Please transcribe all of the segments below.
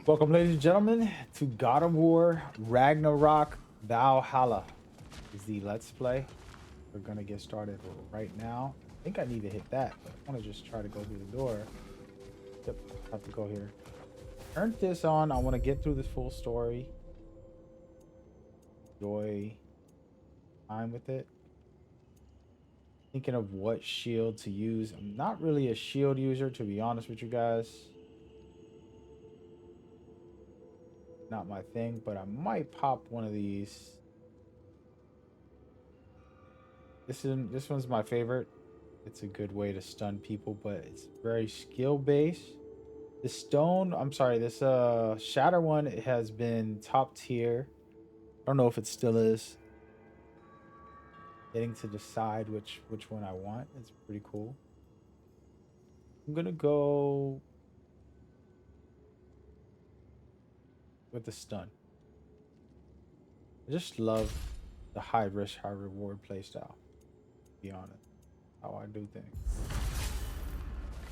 Welcome, ladies and gentlemen, to God of War Ragnarok Valhalla. Is the Let's Play. We're gonna get started right now. I think I need to hit that, but I want to just try to go through the door. Yep, have to go here. Turn this on. I want to get through this full story. Enjoy time with it. Thinking of what shield to use. I'm not really a shield user, to be honest with you guys. Not my thing, but I might pop one of these. This one's my favorite. It's a good way to stun people, but it's very skill based. The stone, I'm sorry, this shatter one, it has been top tier. I don't know if it still is. Getting to decide which one I want. It's pretty cool. I'm gonna go with the stun. I just love the high risk, high reward playstyle. To be honest, how I do things.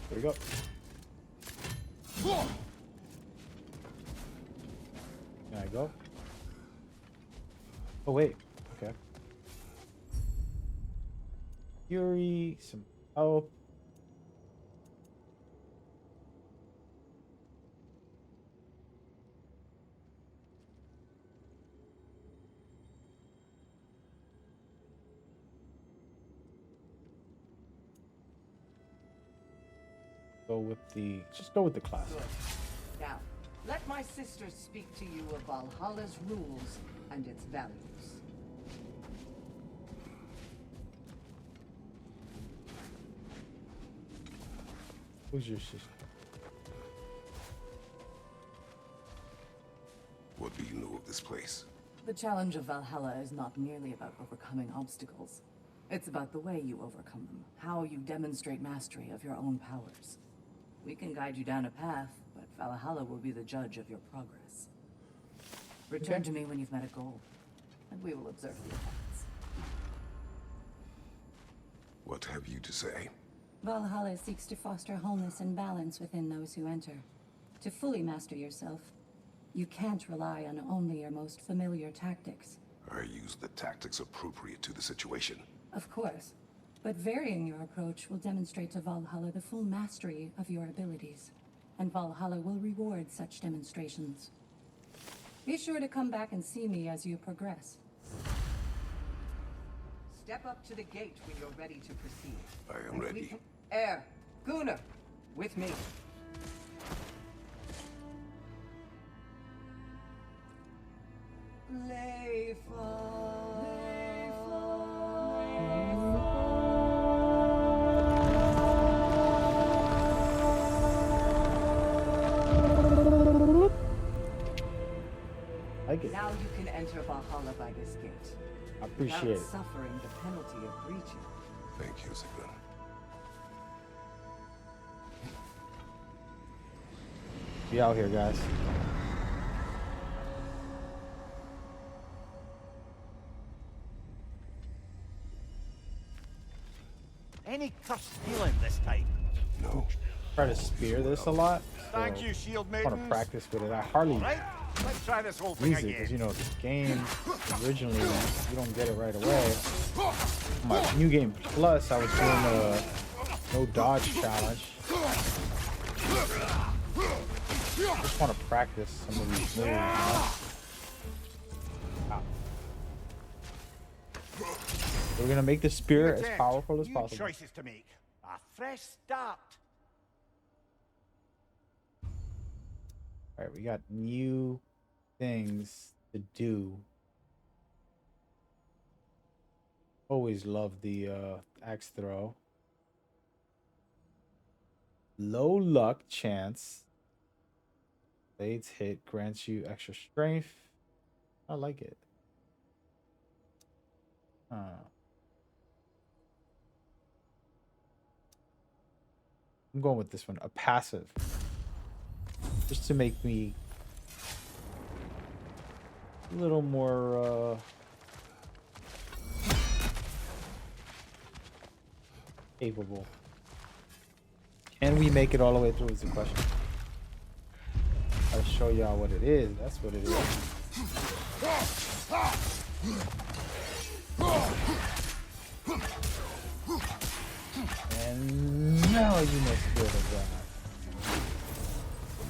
There we go. Can I go? Oh wait, okay. Fury, some help. Just go with the classic. Good. Now, let my sisters speak to you of Valhalla's rules and its values. Who's your sister? What do you know of this place? The challenge of Valhalla is not merely about overcoming obstacles. It's about the way you overcome them, how you demonstrate mastery of your own powers. We can guide you down a path, but Valhalla will be the judge of your progress. Return to me when you've met a goal, and we will observe the effects. What have you to say? Valhalla seeks to foster wholeness and balance within those who enter. To fully master yourself, you can't rely on only your most familiar tactics. I use the tactics appropriate to the situation. Of course, but varying your approach will demonstrate to Valhalla the full mastery of your abilities, and Valhalla will reward such demonstrations. Be sure to come back and see me as you progress. Step up to the gate when you're ready to proceed. I am ready. Air, Gunnar, with me. Like it. Now you can enter Valhalla by this gate. I appreciate without it. suffering the penalty of breaching. Thank you, Sigmund. Be out here, guys. Any cursed feeling this time? No. Try to spear this a lot. Thank so you, shield I want maidens. to practice with it. I hardly Right, let's try this whole thing use it because again. you know this game originally you don't get it right away. My new game plus, I was doing a no dodge challenge. I just want to practice some of these moves. You know? Ow. We're gonna make the spear as Attempt. powerful as New possible. choices to make. A fresh start. All right, we got new things to do. Always love the axe throw. Low luck chance. Blades hit grants you extra strength. I like it. I'm going with this one, a passive. Just to make me a little more capable. Can we make it all the way through is the question. I gotta show y'all what it is. That's what it is. And now you must feel the wrath.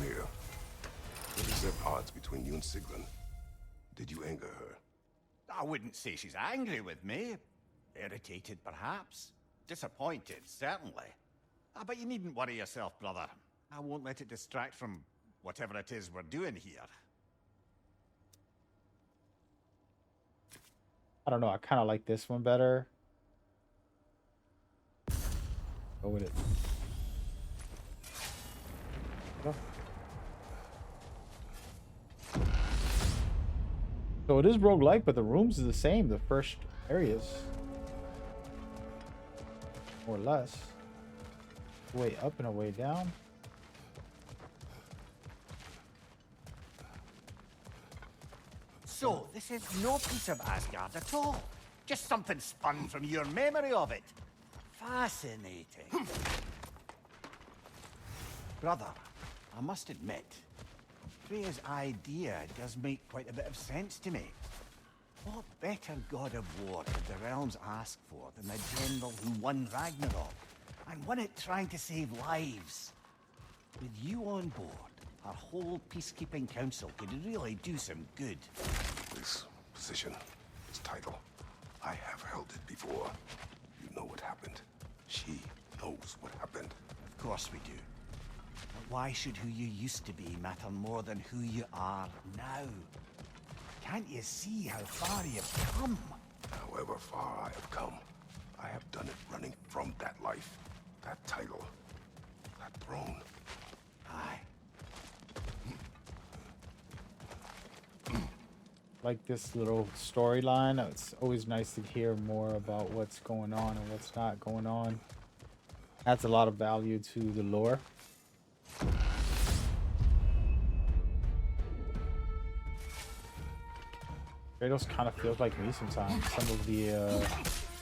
Amir, what is the odds between you and Sigrun? Did you anger her? I wouldn't say she's angry with me. Irritated, perhaps. Disappointed, certainly. But you needn't worry yourself, brother. I won't let it distract from whatever it is we're doing here. I don't know. I kind of like this one better. Go with it. Go. So it is roguelike, but the rooms are the same. The first areas. More or less. A way up and a way down. So, this is no piece of Asgard at all. Just something spun from your memory of it. Fascinating. Brother, I must admit, Freya's idea does make quite a bit of sense to me. What better god of war could the realms ask for than the general who won Ragnarok, and won it trying to save lives? With you on board, our whole peacekeeping council could really do some good. This position, this title, I have held it before. You know what happened. She knows what happened. Of course we do. But why should who you used to be matter more than who you are now? Can't you see how far you've come? However far I have come, I have done it running from that life, that title, that throne. Aye. Like this little storyline. It's always nice to hear more about what's going on and what's not going on. Adds a lot of value to the lore. Kratos kind of feels like me sometimes. Some of the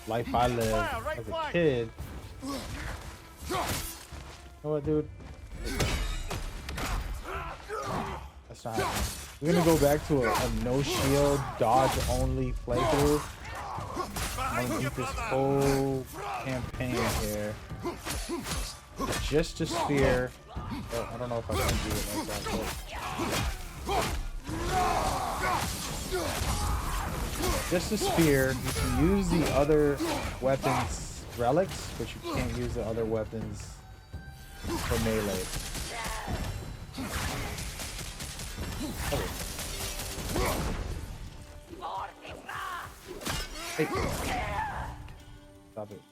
life I lived as a kid. You know what, dude? That's not happening. We're gonna go back to a no shield, dodge only playthrough. I'm gonna beat this whole campaign here. Just to spear. Oh, I don't know if I can do it like that. But just a spear. You can use the other weapons relics, but you can't use the other weapons for melee. Hey. Stop it.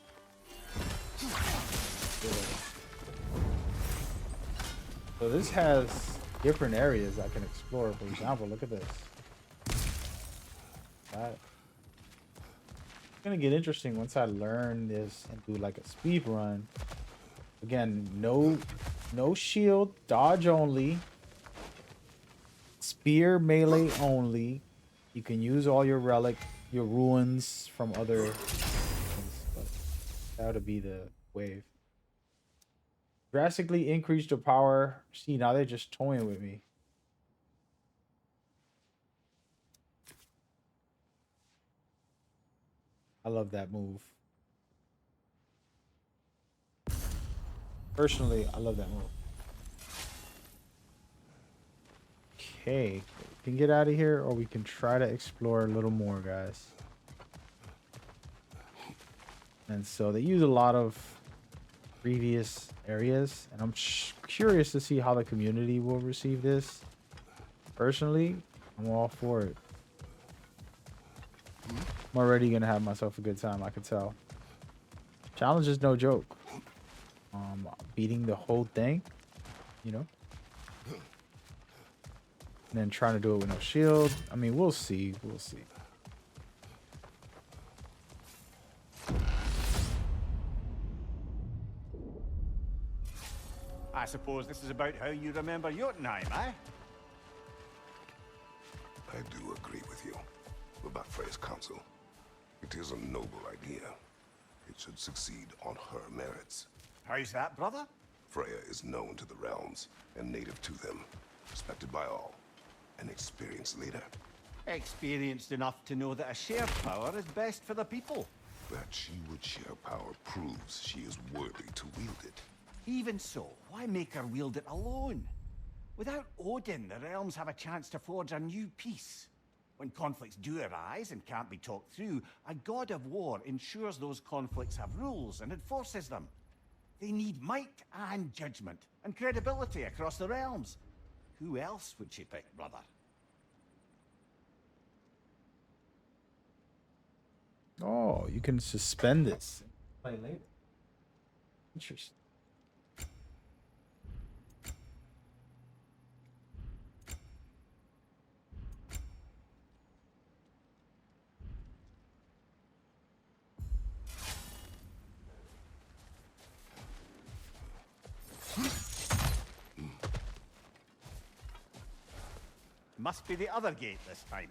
So this has different areas I can explore. For example, look at this. It's gonna get interesting once I learn this and do like a speed run. Again, no shield, dodge only, spear melee only. You can use all your ruins from other things, but that would be the wave. Drastically increased your power. See, now they're just toying with me. I love that move. Personally, I love that move. Okay, we can get out of here, or we can try to explore a little more, guys. And so they use a lot of previous areas, and I'm curious to see how the community will receive this. Personally, I'm all for it. I'm already gonna have myself a good time, I can tell. Challenge is no joke. Beating the whole thing, you know, and then trying to do it with no shield. I mean, we'll see. We'll see. I suppose this is about how you remember Jotunheim, eh? I do agree with you about Freya's counsel. It is a noble idea. It should succeed on her merits. How's that, brother? Freya is known to the realms and native to them. respected by all. An experienced leader. Experienced enough to know that a shared power is best for the people. That she would share power proves she is worthy to wield it. Even so, why make her wield it alone? Without Odin, the realms have a chance to forge a new peace. When conflicts do arise and can't be talked through, a god of war ensures those conflicts have rules and enforces them. They need might and judgment and credibility across the realms. Who else would she pick, brother? Oh, you can suspend this. Play later. Interesting. Must be the other gate this time.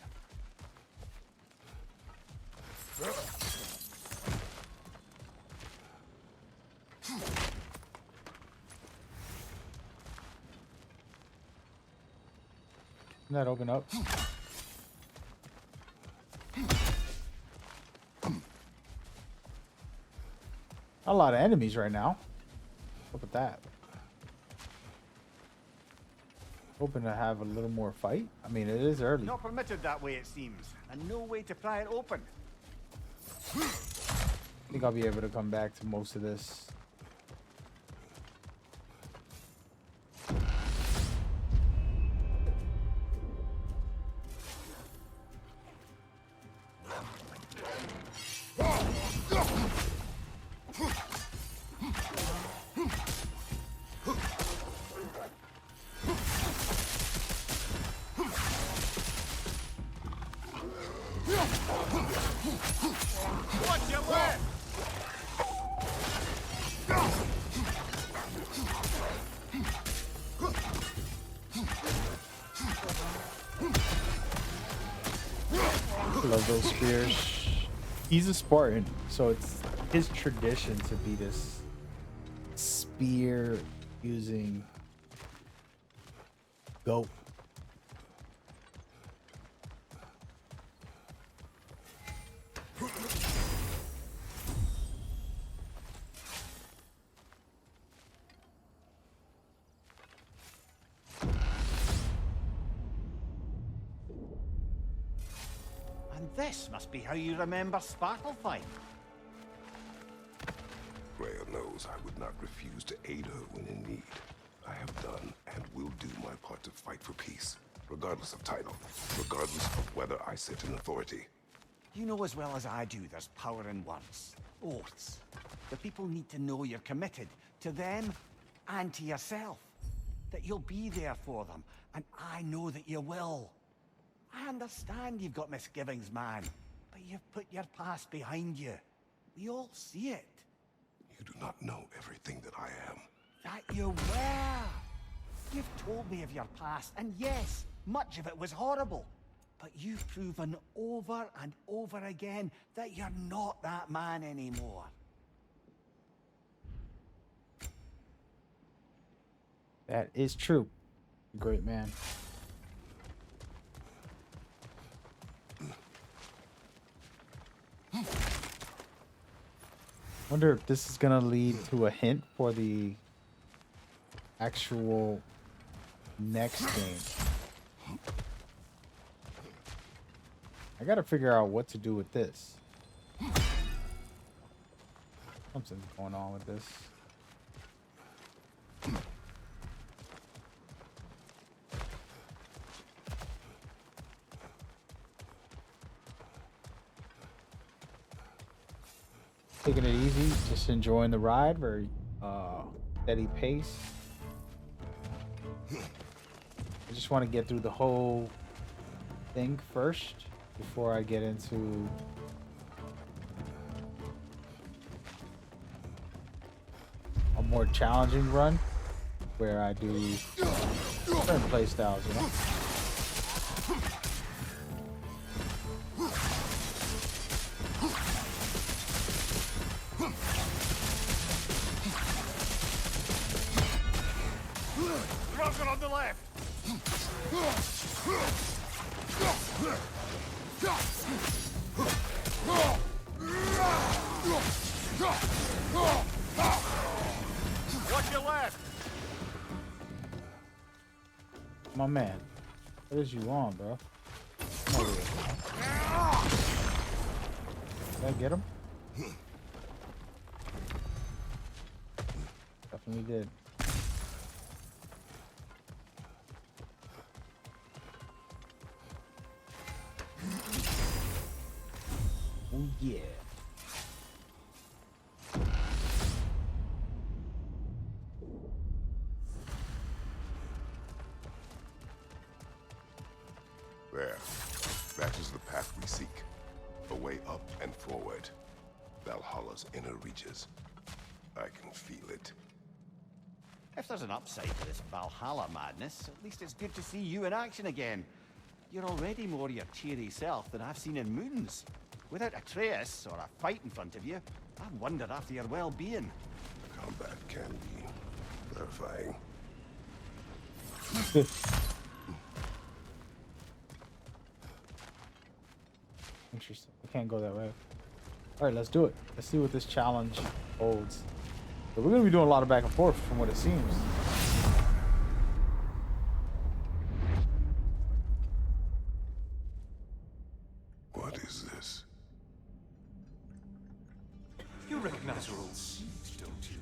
Can that open up? A lot of enemies right now. Look at that. Hoping to have a little more fight. I mean, it is early. Not permitted that way, it seems, and no way to pry it open. I think I'll be able to come back to most of this. Watch your left! I love those spears. He's a Spartan, so it's his tradition to be this spear using goat. And this must be how you remember Sparklefy. Freya knows I would not refuse to aid her when in need. I have done and will do my part to fight for peace, regardless of title, regardless of whether I sit in authority. You know as well as I do there's power in words. Oaths. The people need to know you're committed to them and to yourself. That you'll be there for them, and I know that you will. I understand you've got misgivings, man, but you've put your past behind you. We all see it. You do not know everything that I am. That you were. You've told me of your past, and yes, much of it was horrible. But you've proven over and over again that you're not that man anymore. That is true. Great man. Wonder if this is gonna lead to a hint for the actual next game. I gotta figure out what to do with this. Something's going on with this. Taking it easy, just enjoying the ride, very steady pace. I just want to get through the whole thing first before I get into a more challenging run where I do different play styles, you know? Dragon on the left! Watch your left! My man. What is you on, bro? Come over here. Did I get him? Definitely did. Oh yeah. There. That is the path we seek. A way up and forward. Valhalla's inner reaches. I can feel it. If there's an upside to this Valhalla madness, at least it's good to see you in action again. You're already more your cheery self than I've seen in moons. Without Atreus or a fight in front of you, I wonder after your well-being. Combat can be clarifying. Interesting. We can't go that way. All right, let's do it. Let's see what this challenge holds. So we're gonna be doing a lot of back and forth from what it seems. What is this? You recognize your old seat, don't you?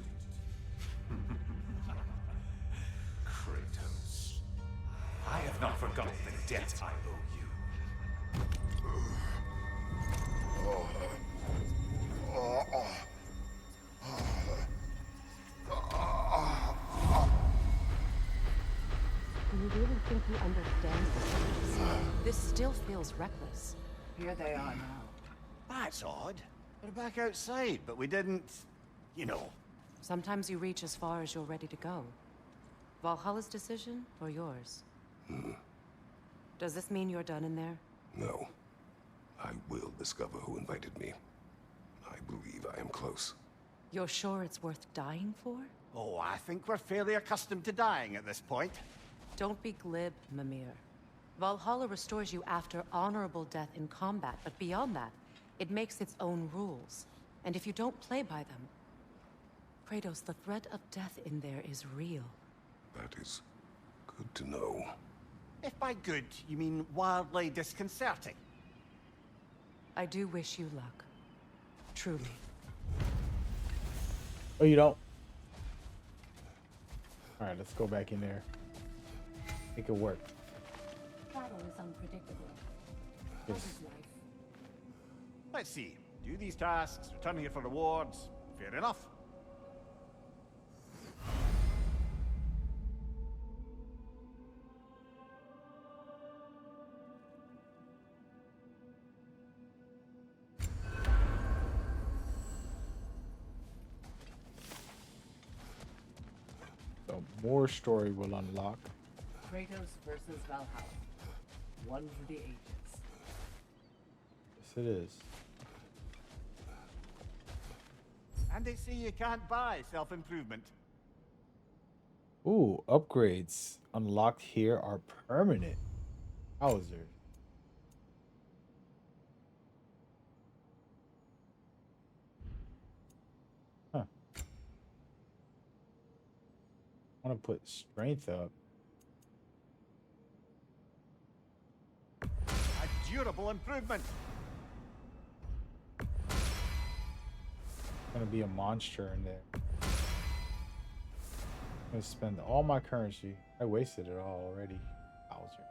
Kratos. I have not forgotten the debt I owe you. Do you really think he understands this? This still feels reckless. Here they are now. That's odd. We're back outside, but we didn't... You know. Sometimes you reach as far as you're ready to go. Valhalla's decision, or yours? Does this mean you're done in there? No. I will discover who invited me. I believe I am close. You're sure it's worth dying for? Oh, I think we're fairly accustomed to dying at this point. Don't be glib, Mimir. Valhalla restores you after honorable death in combat, but beyond that, it makes its own rules. And if you don't play by them... Kratos, the threat of death in there is real. That is good to know. If by good, you mean wildly disconcerting. I do wish you luck. Truly. Oh, you don't? All right, let's go back in there. Make it work. Battle is unpredictable. Yes. That is life. Let's see. Do these tasks, return here for rewards. Fair enough. So more story will unlock. Kratos versus Valhalla. One for the ages. Yes, it is. And they say you can't buy self-improvement. Ooh, upgrades unlocked here are permanent. Hauser. Huh. I want to put strength up. A durable improvement. Gonna be a monster in there. I'm gonna spend all my currency. I wasted it all already. Bowser.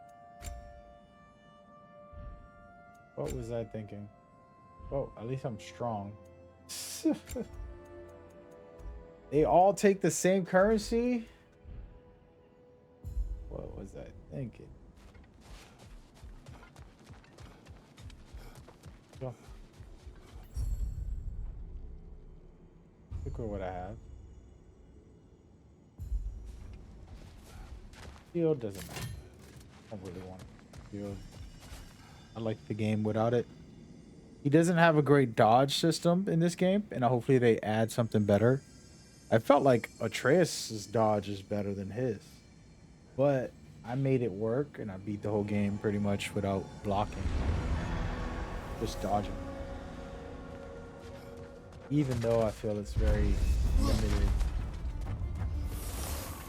What was I thinking? Oh, at least I'm strong. They all take the same currency? What was I thinking? So, look at what I have. Shield doesn't matter. I don't really want shield. I like the game without it. He doesn't have a great dodge system in this game, and hopefully they add something better. I felt like Atreus' dodge is better than his. But I made it work, and I beat the whole game pretty much without blocking, just dodging. Even though I feel it's very limited.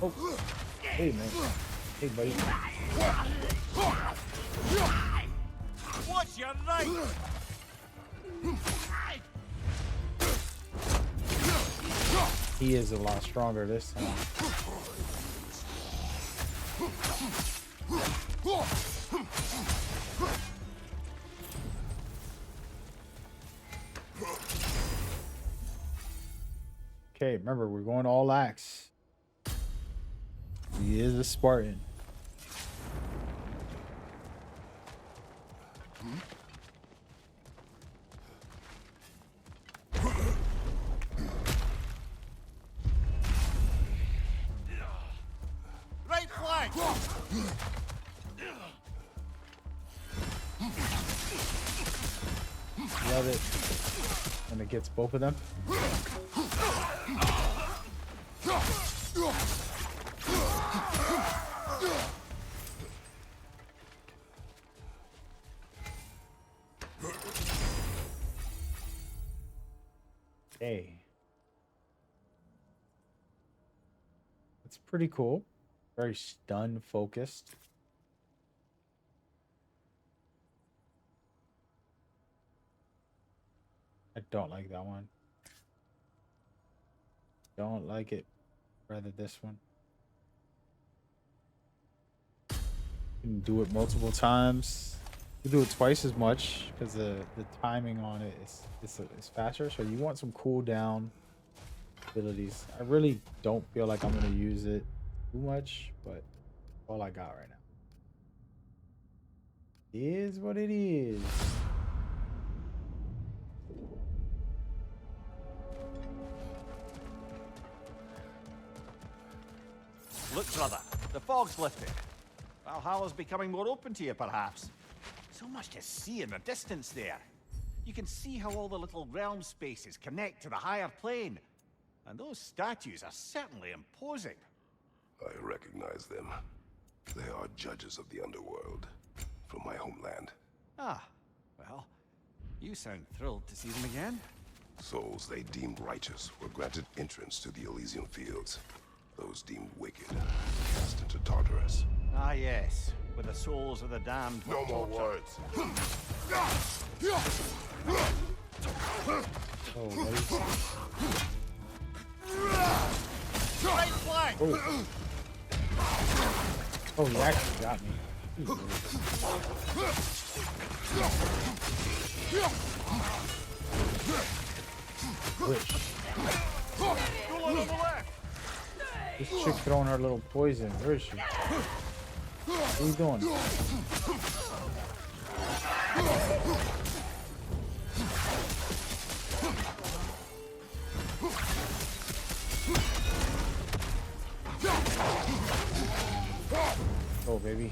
Oh, hey man, hey buddy. What's your right? He is a lot stronger this time. Okay, remember we're going all axe. He is a Spartan. Right flank! Love it. And it gets both of them. Hey. That's pretty cool. Very stun focused. I don't like that one. Don't like it. Rather this one. You can do it multiple times. You do it twice as much because the timing on it is faster. So you want some cooldown abilities. I really don't feel like I'm gonna use it too much, but all I got right now. Is what it is. Look, brother, the fog's lifted. Valhalla's becoming more open to you, perhaps. So much to see in the distance there. You can see how all the little realm spaces connect to the higher plane. And those statues are certainly imposing. I recognize them. They are judges of the underworld from my homeland. Ah, well, you sound thrilled to see them again. Souls they deemed righteous were granted entrance to the Elysian fields. Those deemed wicked cast into Tartarus. Ah, yes, with the souls of the damned. No more words. Oh, nice. Right flank! Oh. Oh, he actually got me. Which? Go on the left! This chick throwing her little poison. Where is she? What are you doing? Oh, baby.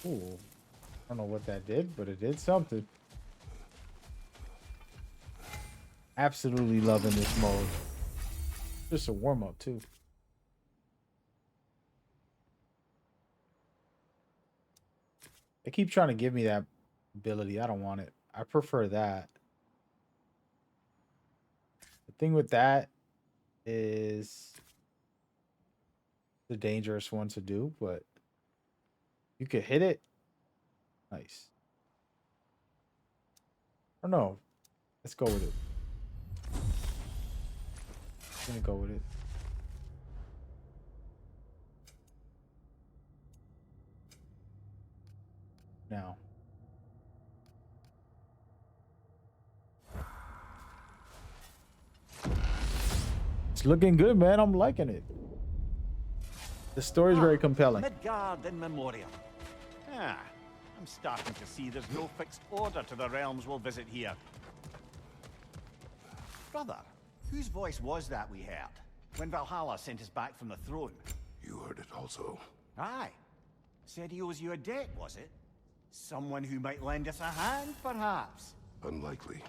Ooh. I don't know what that did, but it did something. Absolutely loving this mode. Just a warm-up, too. They keep trying to give me that ability. I don't want it. I prefer that. The thing with that is the dangerous one to do, but you could hit it. Nice. I don't know. Let's go with it. I'm gonna go with it. Now. It's looking good, man. I'm liking it. The story's very compelling. Midgard in memoriam. Ah, I'm starting to see there's no fixed order to the realms we'll visit here. Brother, whose voice was that we heard when Valhalla sent us back from the throne? You heard it also. Aye. Said he owes you a debt, was it? Someone who might lend us a hand, perhaps? Unlikely.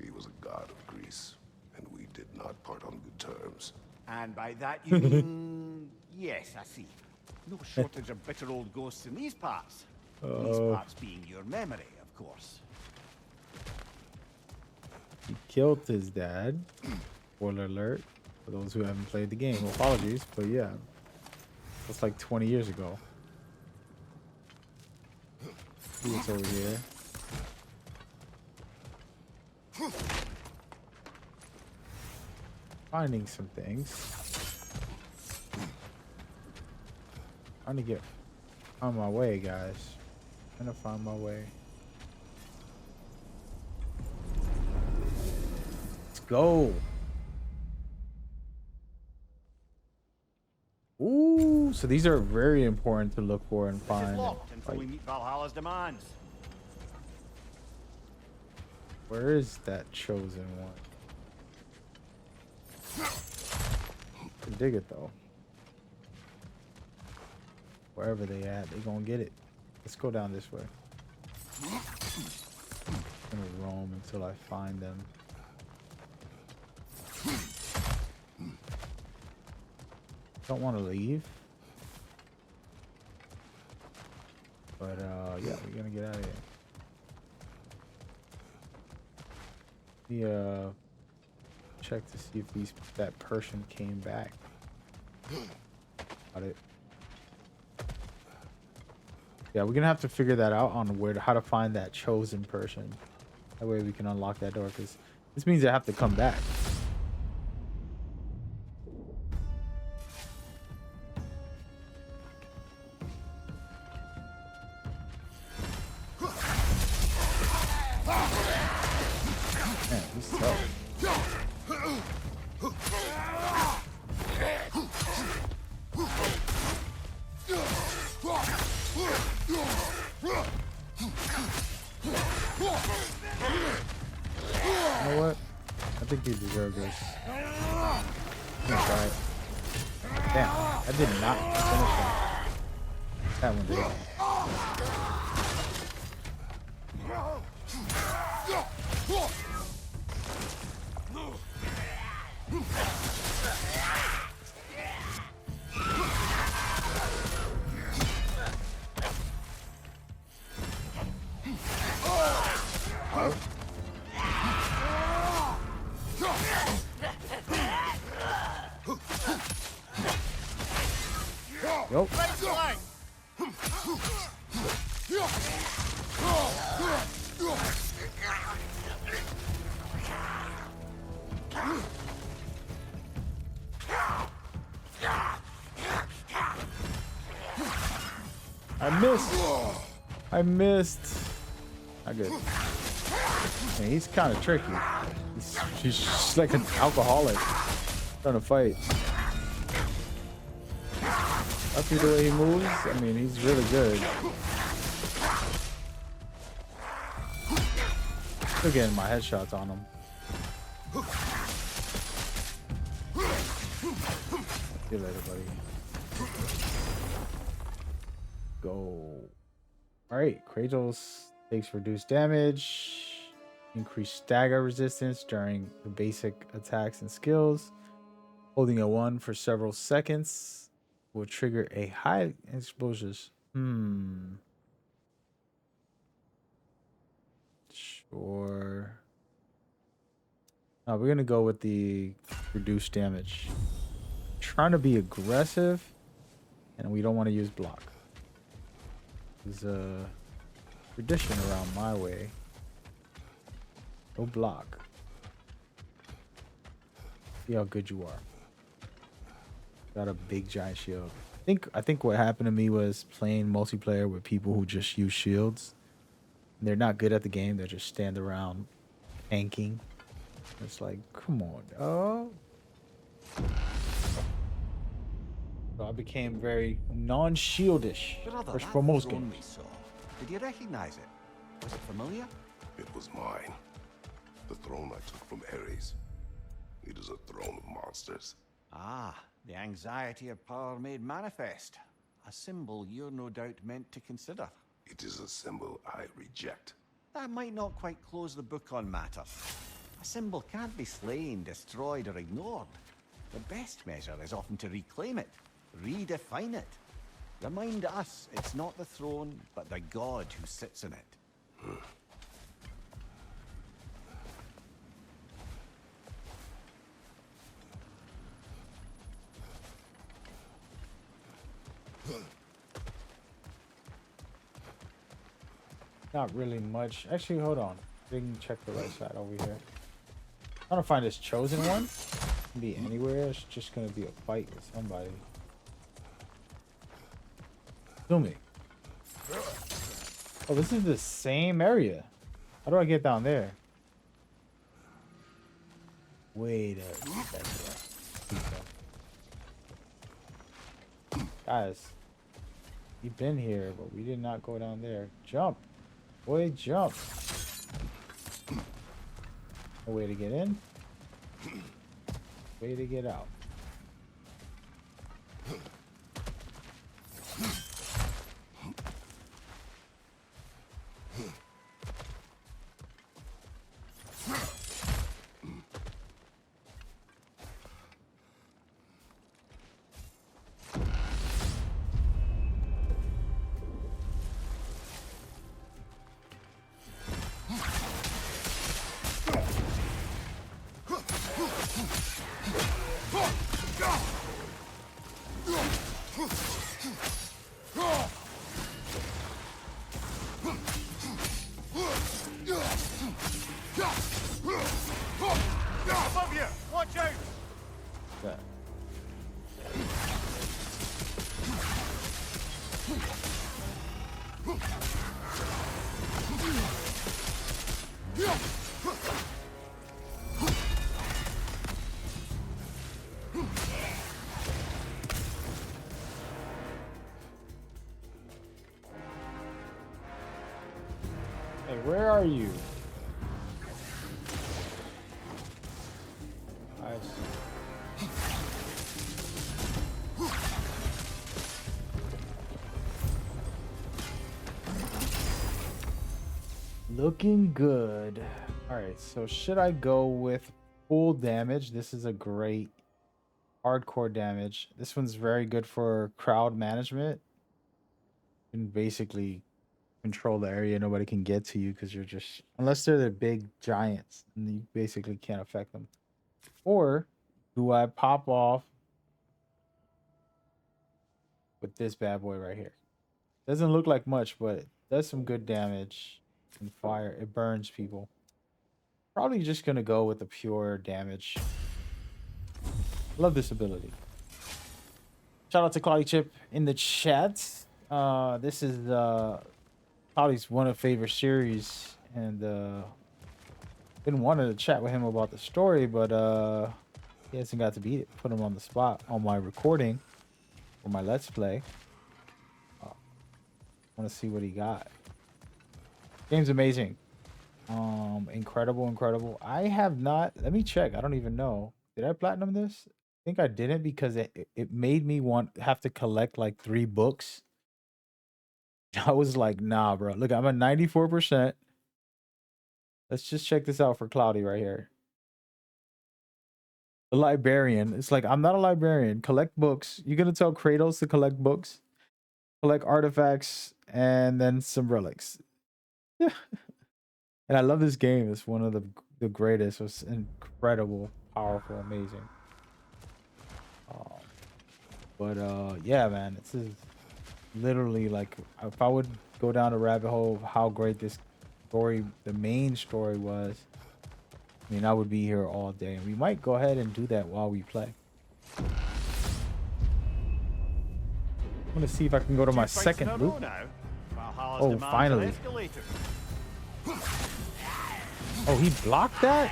He was a god of Greece, and we did not part on good terms. And by that you mean... yes, I see. No shortage of bitter old ghosts in these parts. These parts being your memory, of course. He killed his dad. Spoiler alert. For those who haven't played the game, apologies, but yeah. That's like 20 years ago. See what's over here. Finding some things. Trying to get on my way, guys. Trying to find my way. Let's go. Ooh, so these are very important to look for and This is find. locked until we meet Valhalla's demands. Where is that chosen one? Can dig it though. Wherever they at, they gonna get it. Let's go down this way. I'm gonna roam until I find them. Don't want to leave, but yeah, we're gonna get out of here. Check to see if that person came back. Got it. Yeah, we're gonna have to figure that out on how to find that chosen person. That way we can unlock that door, because this means I have to come back. Man, he's tough. You know what? I think you deserve this. I'm gonna try it. Damn, I did not finish that. That one did. Yup. I missed. Not good. Man, he's kind of tricky. He's just like an alcoholic trying to fight. I see the way he moves. I mean, he's really good. Still getting my headshots on him. See you later, buddy. Go. Alright, Kratos takes reduced damage, increased stagger resistance during the basic attacks and skills. Holding a 1 for several seconds will trigger a high exposures. Sure. We're gonna go with the reduced damage. Trying to be aggressive, and we don't want to use block. There's a tradition around my way. No block. See how good you are. Got a big giant shield. I think what happened to me was playing multiplayer with people who just use shields. They're not good at the game. They just stand around tanking. It's like, come on, dog. So I became very non-shieldish for most games. Did you recognize it? Was it familiar? It was mine. The throne I took from Ares. It is a throne of monsters. Ah, the anxiety of power made manifest. A symbol you're no doubt meant to consider. It is a symbol I reject. That might not quite close the book on matters. A symbol can't be slain, destroyed, or ignored. The best measure is often to reclaim it, redefine it. Remind us it's not the throne, but the god who sits in it. Not really much. Actually, hold on. We can check the right side over here. I'm trying to find this chosen one. It can be anywhere. It's just gonna be a fight with somebody. Zooming. Oh, this is the same area. How do I get down there? Wait a second. Guys, we've been here, but we did not go down there. Jump. Boy, jump. A way to get in. Way to get out. Above you! Watch out! That. Hey, where are you? I see. Looking good. All right, so should I go with full damage? This is a great hardcore damage. This one's very good for crowd management. You can basically control the area. Nobody can get to you because you're just, unless they're the big giants, and you basically can't affect them. Or do I pop off with this bad boy right here? Doesn't look like much, but it does some good damage. And fire, it burns people. Probably just gonna go with the pure damage. Love this ability. Shout out to Cloudy Chip in the chat. This is Cloudy's one of favorite series, and been wanting to chat with him about the story, but he hasn't got to beat it. Put him on the spot on my recording or my let's play. Want to see what he got. Game's amazing. Incredible. I have not, let me check. I don't even know. Did I platinum this? I think I didn't because it made me have to collect like 3 books. I was like, nah, bro. Look, I'm at 94%. Let's just check this out for Cloudy right here. The librarian. It's like, I'm not a librarian. Collect books. You're gonna tell Kratos to collect books, collect artifacts, and then some relics. And I love this game. It's one of the greatest. It's incredible, powerful, amazing. Yeah, man, this is literally like, if I would go down a rabbit hole of how great this story, the main story was, I mean, I would be here all day. And we might go ahead and do that while we play. I'm gonna see if I can go to my second loop. Oh, finally. Oh, he blocked that?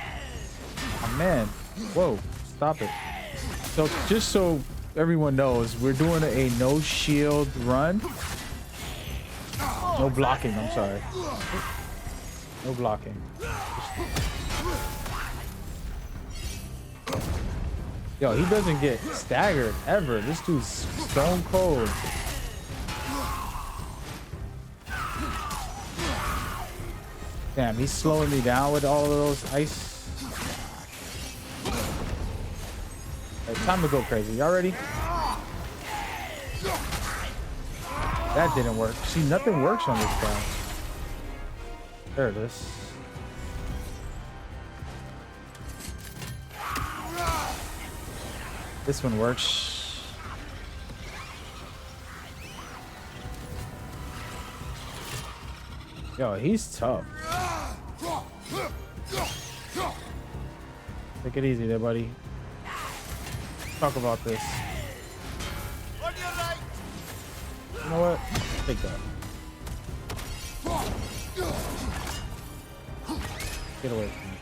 Oh, man. Whoa, stop it. So, just so everyone knows, we're doing a no shield run. No blocking, I'm sorry. No blocking. Yo, he doesn't get staggered ever. This dude's stone cold. Damn, he's slowing me down with all of those ice Right, time to go crazy. Y'all ready? That didn't work. See, nothing works on this guy. There it is. This one works. Yo, he's tough. Take it easy there, buddy. Talk about this. You know what? Take that. Get away from me.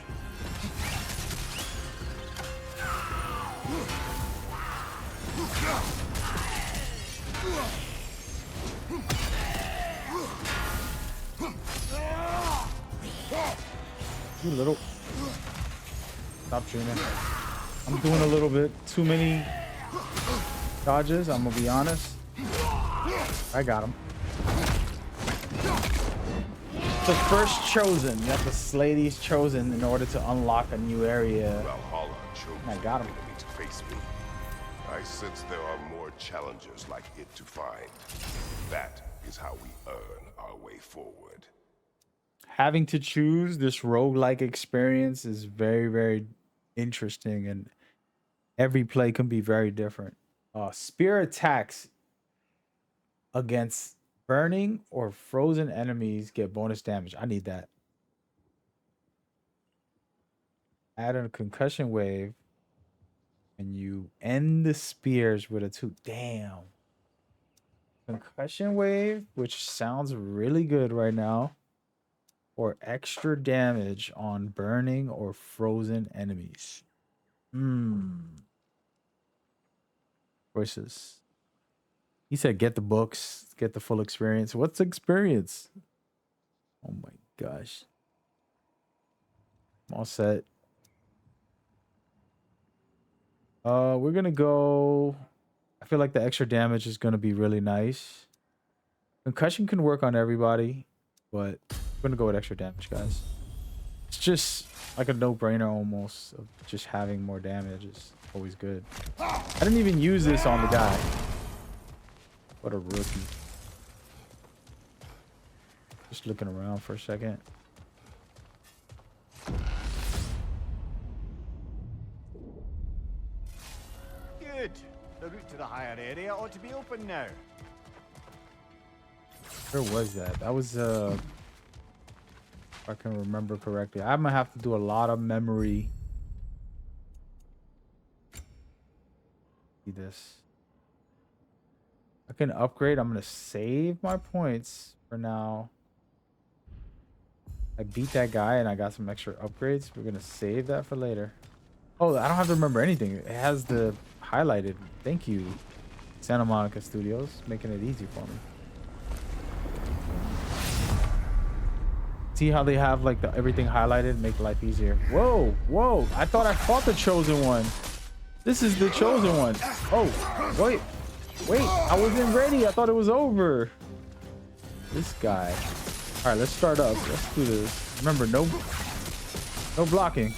You little. Stop shooting. I'm doing a little bit too many dodges, I'm gonna be honest. I got him. The first chosen. You have to slay these chosen in order to unlock a new area. Valhalla chose I got him. an enemy to face me. I sense there are more challengers like it to find. That is how we earn our way forward. Having to choose this roguelike experience is very, very interesting, and every play can be very different. Spear attacks against burning or frozen enemies get bonus damage. I need that. Add a concussion wave and you end the spears with a 2. Damn. Concussion wave, which sounds really good right now, or extra damage on burning or frozen enemies. Choices. He said get the books, get the full experience. What's experience? Oh my gosh. I'm all set. We're gonna go. I feel like the extra damage is gonna be really nice. Concussion can work on everybody, but we're gonna go with extra damage, guys. It's just like a no-brainer almost of just having more damage is always good. I didn't even use this on the guy. What a rookie. Just looking around for a second. Good. The route to the higher area ought to be open now. Where was that? That was if I can remember correctly. I'm gonna have to do a lot of memory. See this. I can upgrade. I'm gonna save my points for now. I beat that guy and I got some extra upgrades. We're gonna save that for later. Oh, I don't have to remember anything. It has the highlighted. Thank you, Santa Monica Studios, making it easy for me. See how they have like everything highlighted, make life easier. Whoa, whoa! I thought I fought the chosen one. This is the chosen one. Oh, wait. Wait, I wasn't ready. I thought it was over. This guy. All right, let's start up. Let's do this. Remember, no blocking.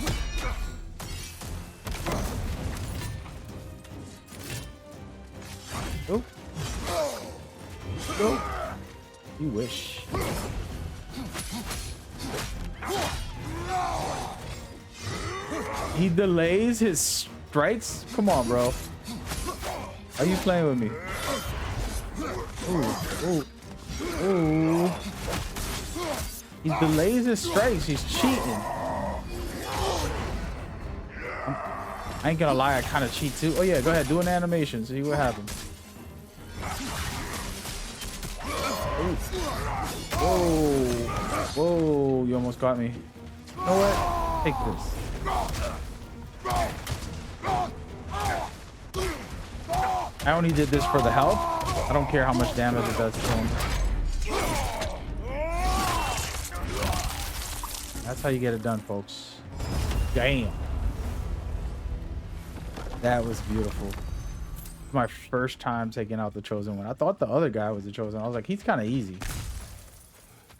Oh. Go. You wish. He delays his strikes? Come on, bro. Are you playing with me? Ooh, ooh, ooh. He delays his strikes. He's cheating. I ain't gonna lie, I kind of cheat too. Oh yeah, go ahead, do an animation. See what happens. Ooh. Whoa, whoa! You almost got me. You know what? Take this. I only did this for the health. I don't care how much damage it does to him. That's how you get it done, folks. Damn. That was beautiful. My first time taking out the chosen one. I thought the other guy was the chosen. I was like, he's kind of easy.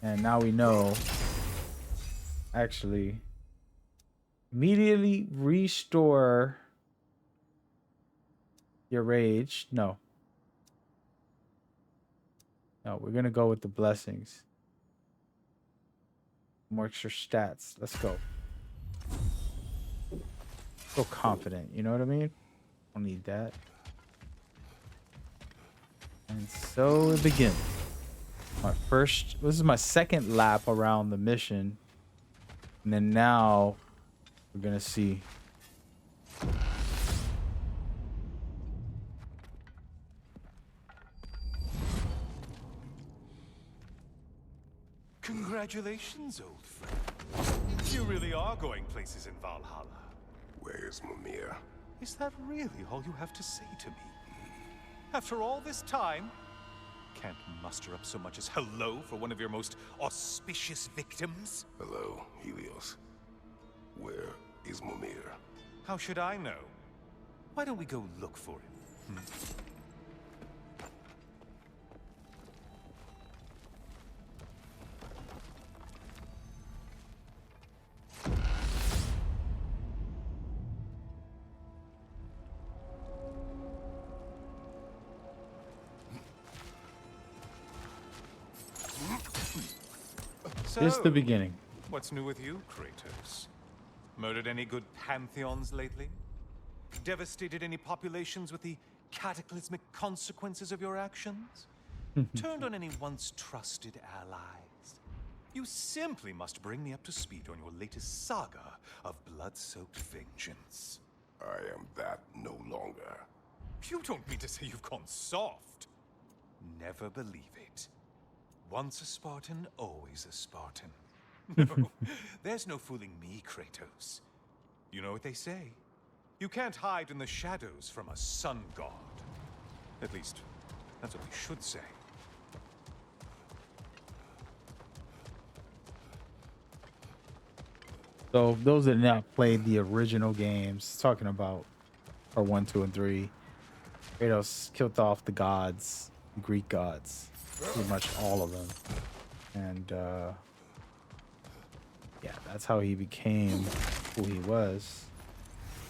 And now we know. Actually, immediately restore Your rage. No. No, we're gonna go with the blessings. More extra stats. Let's go. So confident, you know what I mean? Don't need that. And so it begins. This is my second lap around the mission. And then now we're gonna see. Congratulations, old friend. You really are going places in Valhalla. Where's Mimir? Is that really all you have to say to me? After all this time, can't muster up so much as hello for one of your most auspicious victims? Hello, Helios. Where is Mimir? How should I know? Why don't we go look for him? It's the beginning. What's new with you, Kratos? Murdered any good pantheons lately? Devastated any populations with the cataclysmic consequences of your actions? Turned on any once trusted allies? You simply must bring me up to speed on your latest saga of blood-soaked vengeance. I am that no longer. You don't mean to say you've gone soft? Never believe it. Once a Spartan, always a Spartan. No, there's no fooling me, Kratos. You know what they say? You can't hide in the shadows from a sun god. At least, that's what they should say. So those that not played the original games, talking about part 1, 2, and 3, Kratos killed off the gods, the Greek gods, pretty much all of them, and yeah, that's how he became who he was.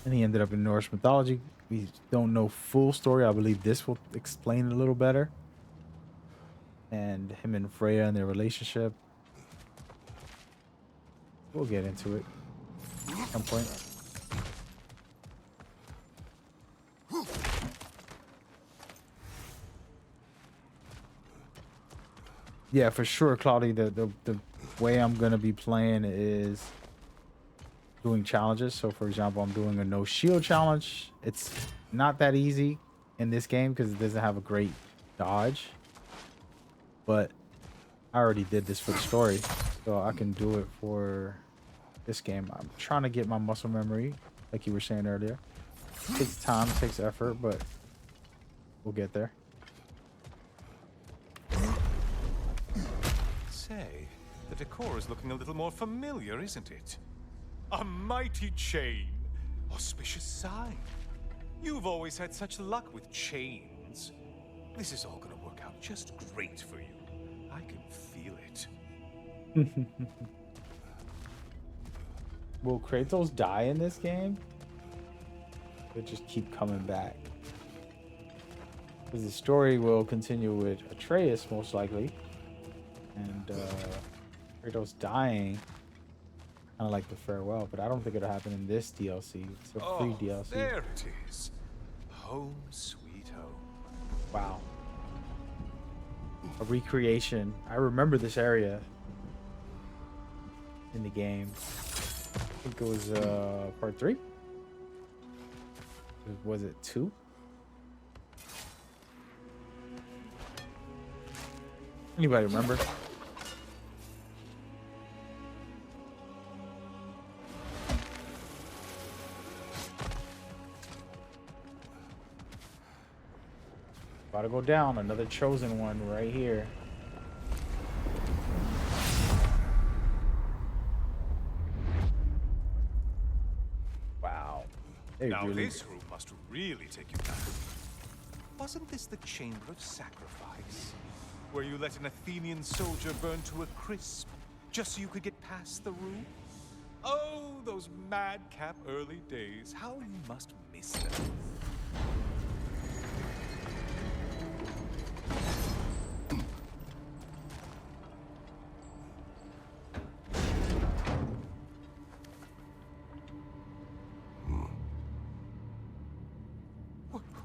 And he ended up in Norse mythology. We don't know full story. I believe this will explain it a little better. And him and Freya and their relationship. We'll get into it at some point. Yeah, for sure, Claudia. The way I'm gonna be playing is doing challenges. So, for example, I'm doing a no shield challenge. It's not that easy in this game because it doesn't have a great dodge. But I already did this for the story, so I can do it for this game. I'm trying to get my muscle memory, like you were saying earlier. It takes time, it takes effort, but we'll get there. Say, the decor is looking a little more familiar, isn't it? A mighty chain. Auspicious sign. You've always had such luck with chains. This is all gonna work out just great for you. I can feel it. Will Kratos die in this game? Or just keep coming back? Because the story will continue with Atreus, most likely. And Kratos dying, kind of like the farewell, but I don't think it'll happen in this DLC. It's a free DLC. There it is. Home sweet home. Wow. A recreation. I remember this area in the game. I think it was part 3. Was it 2? Anybody remember? About to go down. Another chosen one right here. Wow. Now this room must really take you back. Wasn't this the Chamber of Sacrifice? Where you let an Athenian soldier burn to a crisp, just so you could get past the room? Oh, those madcap early days. How you must miss them.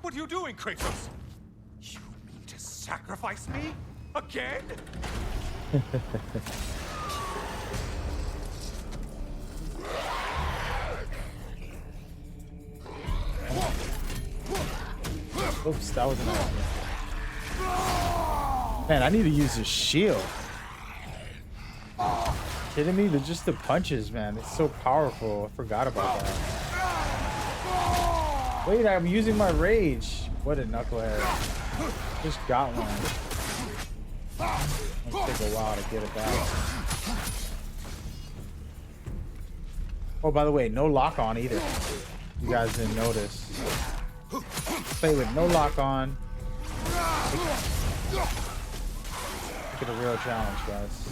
What are you doing, Kratos? You mean to sacrifice me? Again? Oops, that was an accident. Man, I need to use this shield. Kidding me? Just the punches, man. It's so powerful. I forgot about that. Wait, I'm using my rage. What a knucklehead. Just got one. It'll take a while to get it back. Oh, by the way, no lock on either. You guys didn't notice. Play with no lock on. Make it a real challenge, guys.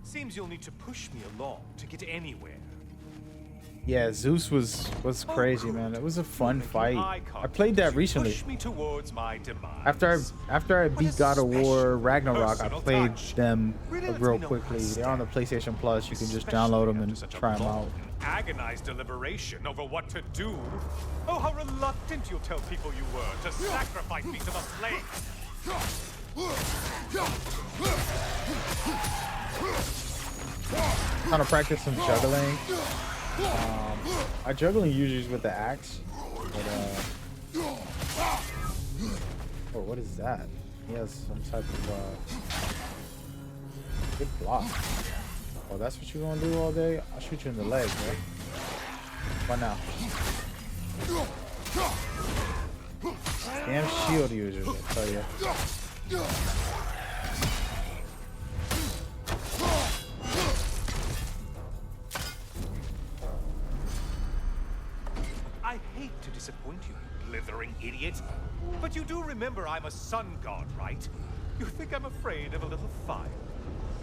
Seems you'll need to push me along to get anywhere. Yeah, Zeus was crazy, man. It was a fun fight. I played that recently. Push me towards my demise. After I beat God of War Ragnarok, I played them real quickly. They're on the PlayStation Plus. You can just download them and try them out. Agonized deliberation over what to do. Oh, how reluctant you'll tell people you were to sacrifice me to the flames. Trying to practice some juggling. I juggling usually is with the axe, but oh, what is that? He has some type of good block. Oh, that's what you're gonna do all day? I'll shoot you in the leg, bro. Why now? Damn shield users, I tell you. I hate to disappoint you, blithering idiot. But you do remember I'm a sun god, right? You think I'm afraid of a little fire?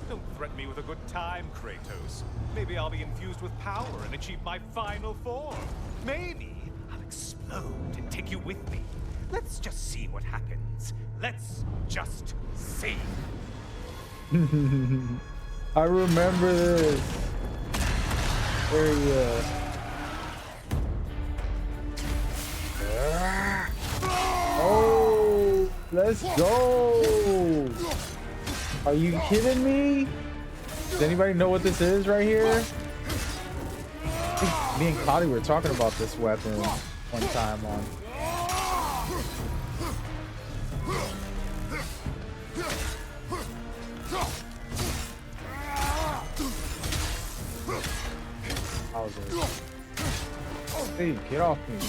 Don't threaten me with a good time, Kratos. Maybe I'll be infused with power and achieve my final form. Maybe I'll explode and take you with me. Let's just see what happens. Let's just see. I remember this. There he is. Oh, let's go. Are you kidding me? Does anybody know what this is right here? I think me and Cloudy were talking about this weapon one time on. Hey, get off me.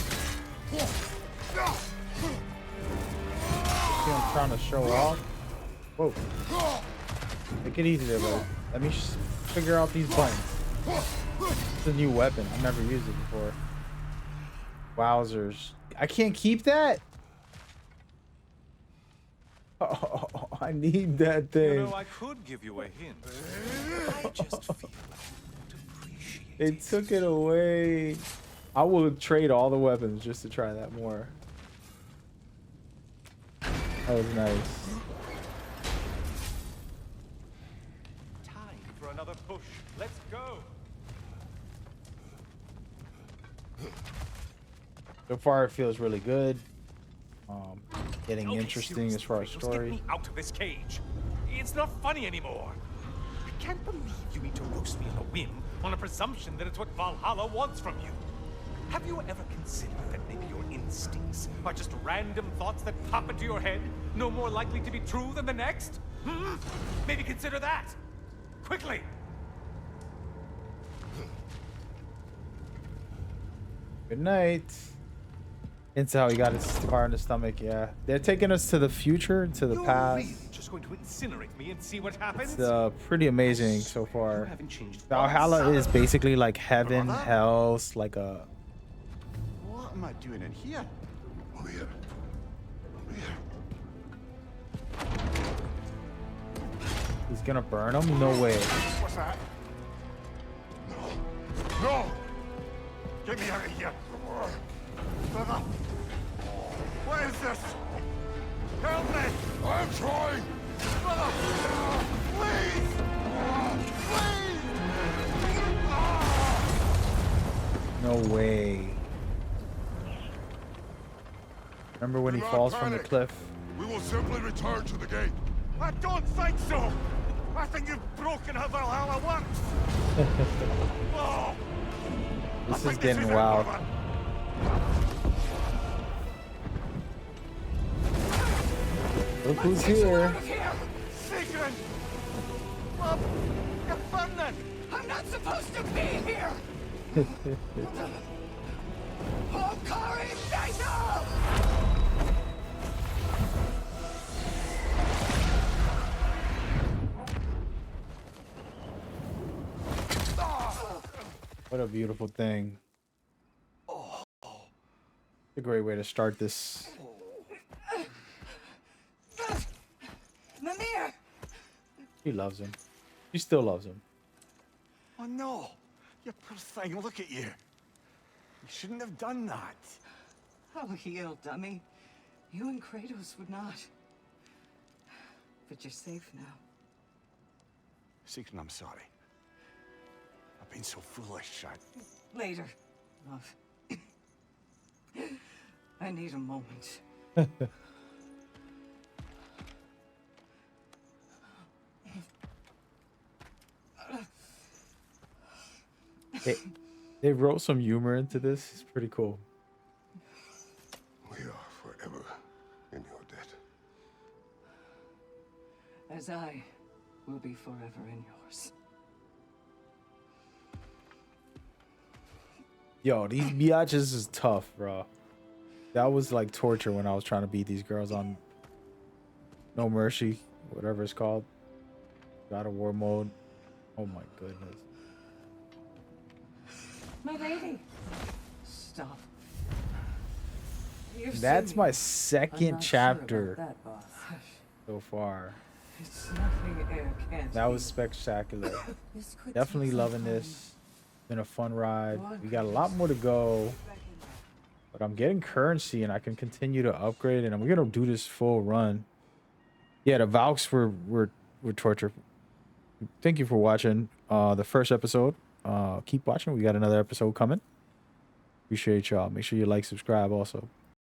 See, I'm trying to show off. Whoa. Take it easy there, bro. Let me figure out these buttons. It's a new weapon. I've never used it before. Wowzers. I can't keep that? Oh, I need that thing. You know, I could give you a hint. I just feel like to appreciate They took it away. I will trade all the weapons just to try that more. That was nice. Time for another push. Let's go. So far, it feels really good. Getting Okay, interesting seriously, as far as Kratos, story. Get me out of this cage. It's not funny anymore. I can't believe you mean to roast me on a whim on a presumption that it's what Valhalla wants from you. Have you ever considered that maybe your instincts are just random thoughts that pop into your head, no more likely to be true than the next? Hmm? Maybe consider that. Quickly. Good night. Into how he got his scar in the stomach. Yeah, they're taking us to the future, to the You're past. really just going to incinerate me and see what happens? It's pretty amazing so You far. haven't changed. Valhalla is basically like heaven, hell, like a. What am I doing in here? Over here. Over here. He's gonna burn him? No way. What's that? No! Get me out of here! Brother! What is this? Help me! I'm trying! Brother! Please! Please! No way. Remember when Do he not falls from the panic. cliff? We will simply return to the gate. I don't think so! I think you've broken how Valhalla works! Oh! This I is think getting it, wild. brother. Look who's here. Sigrun! Love, you're burning! I'm not supposed to be here! Hokari Igniter! What a beautiful thing. A great way to start this. Mimir! She loves him. She still loves him. Oh no! You poor thing, look at you. You shouldn't have done that. Oh, heal, dummy. You and Kratos would not. But you're safe now. Sigrun, I'm sorry. I've been so foolish. Later, love. I need a moment. They wrote some humor into this. It's pretty cool. We are forever in your debt. As I will be forever in yours. Yo, these biatches is tough, bro. That was like torture when I was trying to beat these girls on No Mercy, whatever it's called. God of War mode. Oh my goodness. My lady! Stop. You've That's seen my me. I'm second not sure chapter about that, boss. so far. It's nothing air can't That was heal. spectacular. This could Definitely take some loving time. this. Been a fun ride. We got a lot more to go. But I'm getting currency and I can continue to upgrade and we're gonna do this full run. Yeah, the Valks were torture. Thank you for watching the first episode. Keep watching. We got another episode coming. Appreciate y'all. Make sure you like, subscribe also.